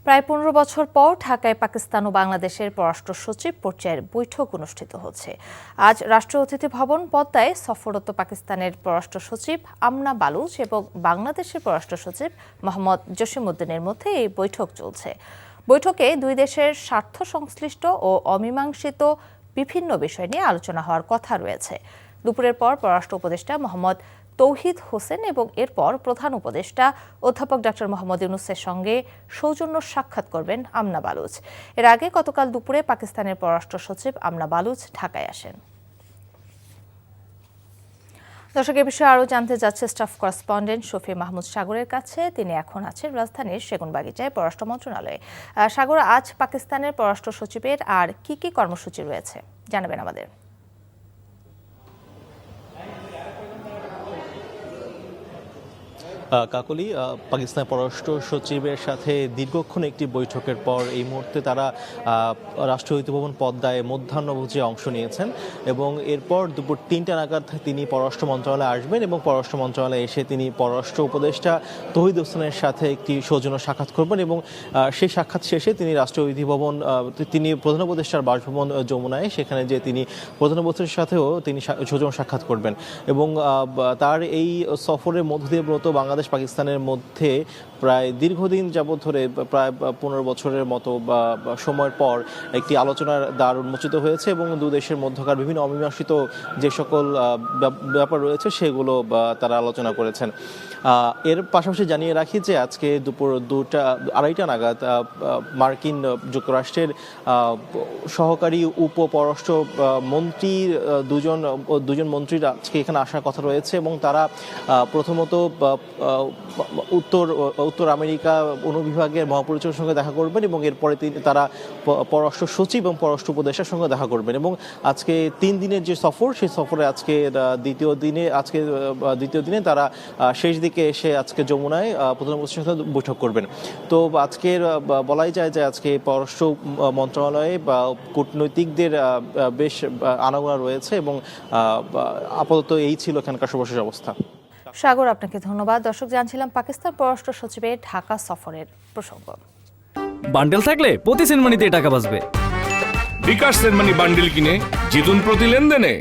প্রায় ১৫ বছর পর ঢাকায় পাকিস্তান ও বাংলাদেশের পররাষ্ট্র সচিব পর্যায়ের বৈঠক অনুষ্ঠিত হচ্ছে। আজ রাষ্ট্রীয় অতিথি ভবন পদ্মায় সফররত পাকিস্তানের পররাষ্ট্র সচিব আমনা বালুচ এবং বাংলাদেশের পররাষ্ট্র সচিব মোহাম্মদ জসিমউদ্দিনের মধ্যে এই বৈঠক চলছে। বৈঠকে দুই দেশের স্বার্থ সংশ্লিষ্ট ও অমীমাংসিত বিভিন্ন বিষয় নিয়ে আলোচনা হওয়ার কথা রয়েছে। দুপুরের পর পররাষ্ট্র উপদেষ্টা মোহাম্মদ তৌহিদ হোসেন এবং এরপর প্রধান উপদেষ্টা অধ্যাপক ডক্টর মোহাম্মদ ইউনূসের সঙ্গে সৌজন্য সাক্ষাৎ করবেন আমনা বালুচ। এর আগে গতকাল দুপুরে পাকিস্তানের পররাষ্ট্র সচিব আমনা বালুচ ঢাকায় আসেন। দর্শক, এ বিষয়ে আরও জানতে যাচ্ছে স্টাফ করেসপন্ডেন্ট শফি মাহমুদ সাগরের কাছে। তিনি এখন আছেন রাজধানীর সেগুনবাগিচায় পররাষ্ট্র মন্ত্রণালয়ে। সাগর, আজ পাকিস্তানের পররাষ্ট্র সচিবের আর কি কি কর্মসূচি রয়েছে জানাবেন আমাদের। কাকলি, পাকিস্তান পররাষ্ট্র সচিবের সাথে দীর্ঘক্ষণ একটি বৈঠকের পর এই মুহূর্তে তারা রাষ্ট্রীয় অতিথি ভবন পদ্মায় মধ্যাহ্নভোজে অংশ নিয়েছেন এবং এরপর দুপুর ৩টা নাগাদ তিনি পররাষ্ট্র মন্ত্রণালয়ে আসবেন এবং পররাষ্ট্র মন্ত্রণালয়ে এসে তিনি পররাষ্ট্র উপদেষ্টা তৌহিদ হোসেনের সাথে একটি সৌজন্য সাক্ষাৎ করবেন এবং সেই সাক্ষাৎ শেষে তিনি রাষ্ট্রীয় অতিথি ভবন তিনি প্রধান উপদেষ্টার বাসভবন যমুনায় সেখানে যে তিনি প্রধান উপদেষ্টার সাথেও তিনি সৌজন্য সাক্ষাৎ করবেন এবং তার এই সফরের মধ্য দিয়ে মূলত বাংলাদেশ পাকিস্তানের মধ্যে প্রায় দীর্ঘদিন যাবৎ ধরে প্রায় ১৫ বছরের মতো সময়ের পর একটি আলোচনার দ্বার উন্মোচিত হয়েছে এবং দুই দেশের মধ্যকার বিভিন্ন অমীমাংসিত যে সকল ব্যাপার রয়েছে সেগুলো তারা আলোচনা করেছেন। এর পাশাপাশি জানিয়ে রাখি যে আজকে দুপুর 2টা-2:30 নাগাদ মার্কিন যুক্তরাষ্ট্রের সহকারী উপপররাষ্ট্র মন্ত্রী দুজন মন্ত্রীর আজকে এখানে আসার কথা রয়েছে এবং তারা প্রথমত উত্তর আমেরিকা অনুবিভাগের মহাপরিচালকের সঙ্গে দেখা করবেন এবং এরপরে তারা পররাষ্ট্র সচিব এবং পররাষ্ট্র উপদেষ্টার সঙ্গে দেখা করবেন এবং আজকে 3 দিনের যে সফর সেই সফরে আজকে দ্বিতীয় দিনে তারা শেষ দিকে এসে আজকে যমুনায় প্রধান উপদেষ্টার সাথে বৈঠক করবেন। তো আজকের বলাই যায় যে আজকে পররাষ্ট্র মন্ত্রণালয়ে বা কূটনৈতিকদের বেশ আনাগোনা রয়েছে এবং আপাতত এই ছিল এখানকার সর্বশেষ অবস্থা। সাগর, আপনাকে ধন্যবাদ। দর্শক, জানছিলাম পাকিস্তান পররাষ্ট্র সচিবের ঢাকা সফরের প্রসঙ্গ। বান্ডেল থাকলে প্রতি সেনমানিতে টাকা বাঁচবে। বিকাশ সেনমানি বান্ডেল কিনে জিতুন প্রতি লেনদেনে।